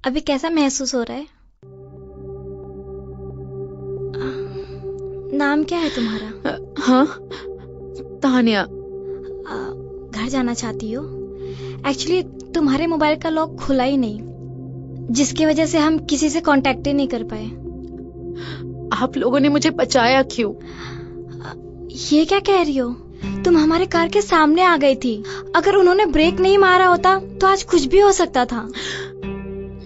अभी कैसा महसूस हो रहा है? नाम क्या है तुम्हारा? हाँ, तान्या। घर जाना चाहती हो? एक्चुअली तुम्हारे मोबाइल का लॉक खुला ही नहीं, जिसकी वजह से हम किसी से कांटेक्ट ही नहीं कर पाए। आप लोगों ने मुझे बचाया क्यों? ये क्या कह रही हो? तुम हमारे कार के सामने आ गई थी। अगर उन्होंने ब्रेक नहीं मारा होता तो आज कुछ भी हो सकता था।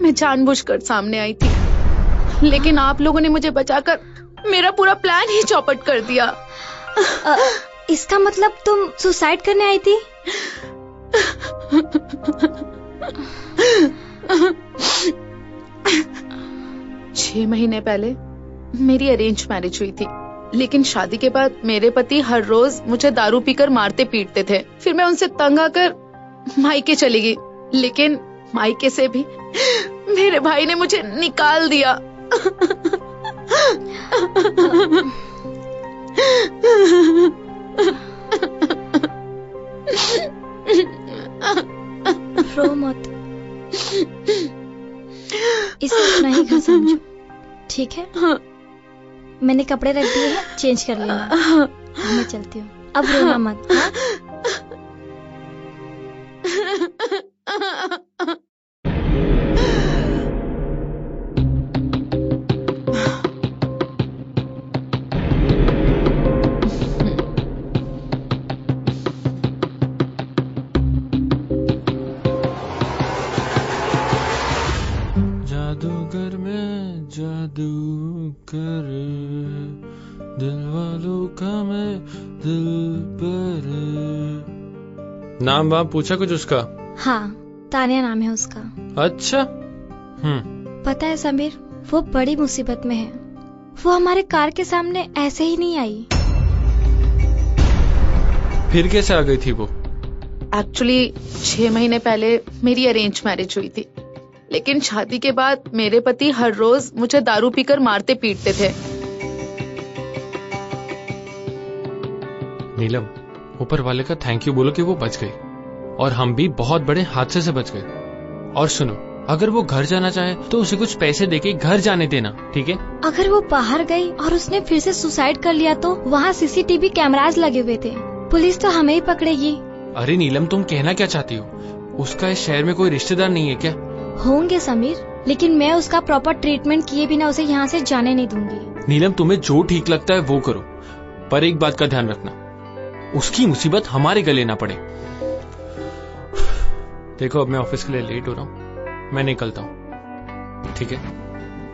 मैं जानबूझकर सामने आई थी, लेकिन आप लोगों ने मुझे बचाकर मेरा पूरा प्लान ही चौपट कर दिया। इसका मतलब तुम सुसाइड करने आई थी? छह महीने पहले मेरी अरेंज मैरिज हुई थी, लेकिन शादी के बाद मेरे पति हर रोज मुझे दारू पीकर मारते पीटते थे। फिर मैं उनसे तंग आकर मायके चली गई, लेकिन मायके से भी मेरे भाई ने मुझे निकाल दिया। रो मत, इसे अपना ही घर समझो, ठीक है? मैंने कपड़े रख दिए हैं, चेंज कर लेना। मैं चलती हूँ, अब रोना मत। जादूगर में जादू कर, दिल वालों का मैं दिल पर। नाम वाम पूछा कुछ उसका? हाँ, तान्या नाम है उसका। अच्छा। पता है समीर, वो बड़ी मुसीबत में है। वो हमारे कार के सामने ऐसे ही नहीं आई। फिर कैसे आ गई थी वो? एक्चुअली 6 महीने पहले मेरी अरेंज मैरिज हुई थी, लेकिन शादी के बाद मेरे पति हर रोज मुझे दारू पीकर मारते पीटते थे। नीलम, ऊपर वाले का थैंक यू बोलो कि वो बच गई, और हम भी बहुत बड़े हादसे से बच गए। और सुनो, अगर वो घर जाना चाहे तो उसे कुछ पैसे देके घर जाने देना, ठीक है? अगर वो बाहर गई और उसने फिर से सुसाइड कर लिया तो वहाँ सीसीटीवी कैमरास लगे हुए थे, पुलिस तो हमें ही पकड़ेगी। अरे नीलम, तुम कहना क्या चाहती हो? उसका इस शहर में कोई रिश्तेदार नहीं है क्या? होंगे समीर, लेकिन मैं उसका प्रॉपर ट्रीटमेंट किए बिना उसे यहाँ से जाने नहीं दूंगी। नीलम, तुम्हें जो ठीक लगता है वो करो, पर एक बात का ध्यान रखना, उसकी मुसीबत हमारे गले ना पड़े। देखो, अब मैं ऑफिस के लिए लेट हो रहा हूँ, मैं निकलता हूँ, ठीक है?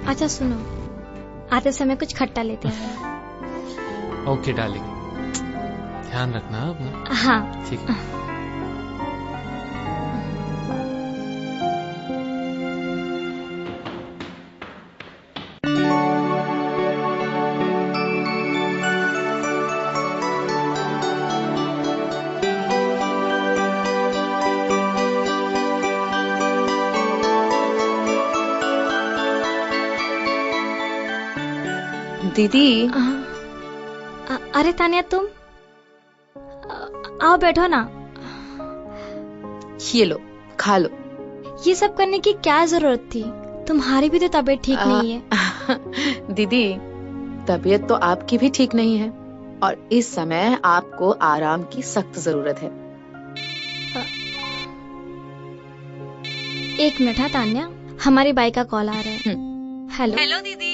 अच्छा सुनो, आते समय कुछ खट्टा लेते हैं। ओके डार्लिंग, ध्यान रखना अपना। हाँ ठीक है। दीदी। अरे तान्या, तुम आओ, बैठो ना। ये लो, खा लो। ये सब करने की क्या जरूरत थी? तुम्हारी भी तो तबीयत ठीक नहीं है। दीदी, तबीयत तो आपकी भी ठीक नहीं है, और इस समय आपको आराम की सख्त जरूरत है। एक मिनट। हाँ तान्या, हमारी बाई का कॉल आ रहा है। हेलो। हेलो दीदी।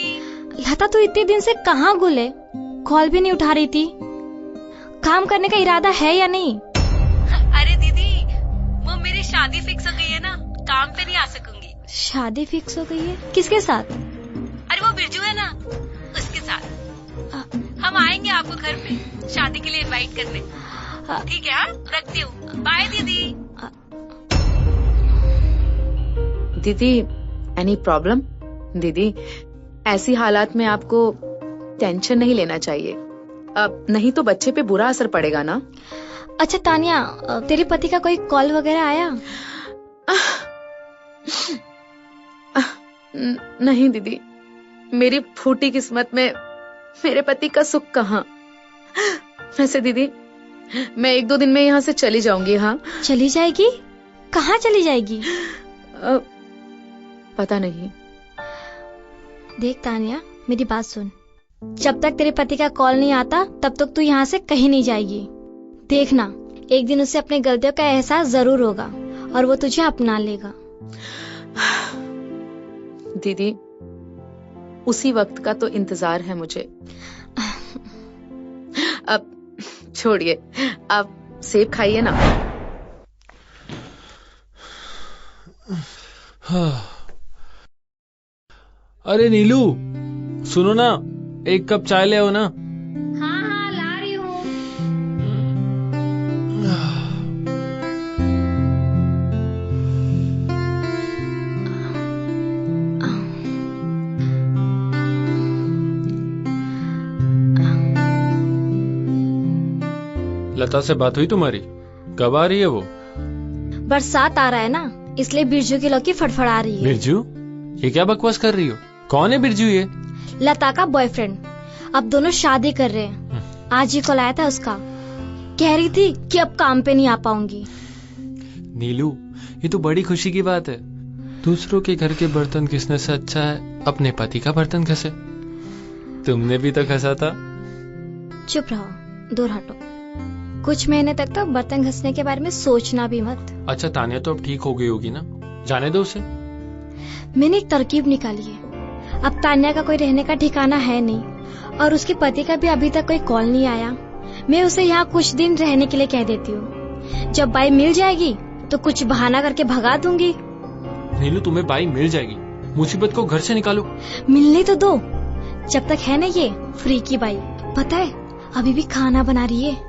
लता, तू इतने दिन से कहाँ गुले? कॉल भी नहीं उठा रही थी। काम करने का इरादा है या नहीं? अरे दीदी, वो मेरी शादी फिक्स हो गई है ना, काम पे नहीं आ सकूंगी। शादी फिक्स हो गई है? किसके साथ? अरे वो बिरजू है ना, उसके साथ। हम आएंगे आपको घर पे शादी के लिए इनवाइट करने। ठीक है, हाँ रखती हूँ, बाय दीदी। दीदी, एनी प्रॉब्लम? दीदी, ऐसी हालात में आपको टेंशन नहीं लेना चाहिए, अब नहीं तो बच्चे पे बुरा असर पड़ेगा ना। अच्छा तान्या, तेरे पति का कोई कॉल वगैरह आया? नहीं दीदी, मेरी फूटी किस्मत में मेरे पति का सुख कहाँ। वैसे दीदी, मैं 1-2 दिन में यहाँ से चली जाऊंगी। हाँ। चली जाएगी? कहाँ चली जाएगी? पता नहीं। देख तानिया, मेरी बात सुन। जब तक तेरे पति का कॉल नहीं आता तब तक तू यहाँ से कहीं नहीं जाएगी। देखना, एक दिन उसे अपनी गलतियों का एहसास जरूर होगा और वो तुझे अपना लेगा। दीदी, उसी वक्त का तो इंतजार है मुझे। अब छोड़िए, आप सेब खाइए ना। अरे नीलू, सुनो ना, एक कप चाय ले आओ ना। हाँ हाँ, ला रही हूँ। लता से बात हुई तुम्हारी? कब आ रही है वो? बरसात आ रहा है ना, इसलिए बिरजू की लौकी फड़फड़ा रही है। बिरजू? ये क्या बकवास कर रही हो? कौन है बिरजू ये? लता का बॉयफ्रेंड। अब दोनों शादी कर रहे हैं। आज ही कॉल आया था उसका। कह रही थी कि अब काम पे नहीं आ पाऊंगी। नीलू, ये तो बड़ी खुशी की बात है। दूसरों के घर के बर्तन घिसने से अच्छा है अपने पति का बर्तन घसे। तुमने भी तो घसा था। चुप रहो, दूर हटो। कुछ महीने तक तो बर्तन घसने के बारे में सोचना भी मत। अच्छा, तानिया तो अब ठीक हो गई होगी ना? जाने दो उसे। मैंने एक तरकीब निकाली है। अब तान्या का कोई रहने का ठिकाना है नहीं और उसके पति का भी अभी तक कोई कॉल नहीं आया। मैं उसे यहाँ कुछ दिन रहने के लिए कह देती हूँ। जब बाई मिल जाएगी तो कुछ बहाना करके भगा दूंगी। नीलू, तुम्हें बाई मिल जाएगी, मुसीबत को घर से निकालो। मिलने तो दो, जब तक है ना ये फ्री की बाई। पता है, अभी भी खाना बना रही है।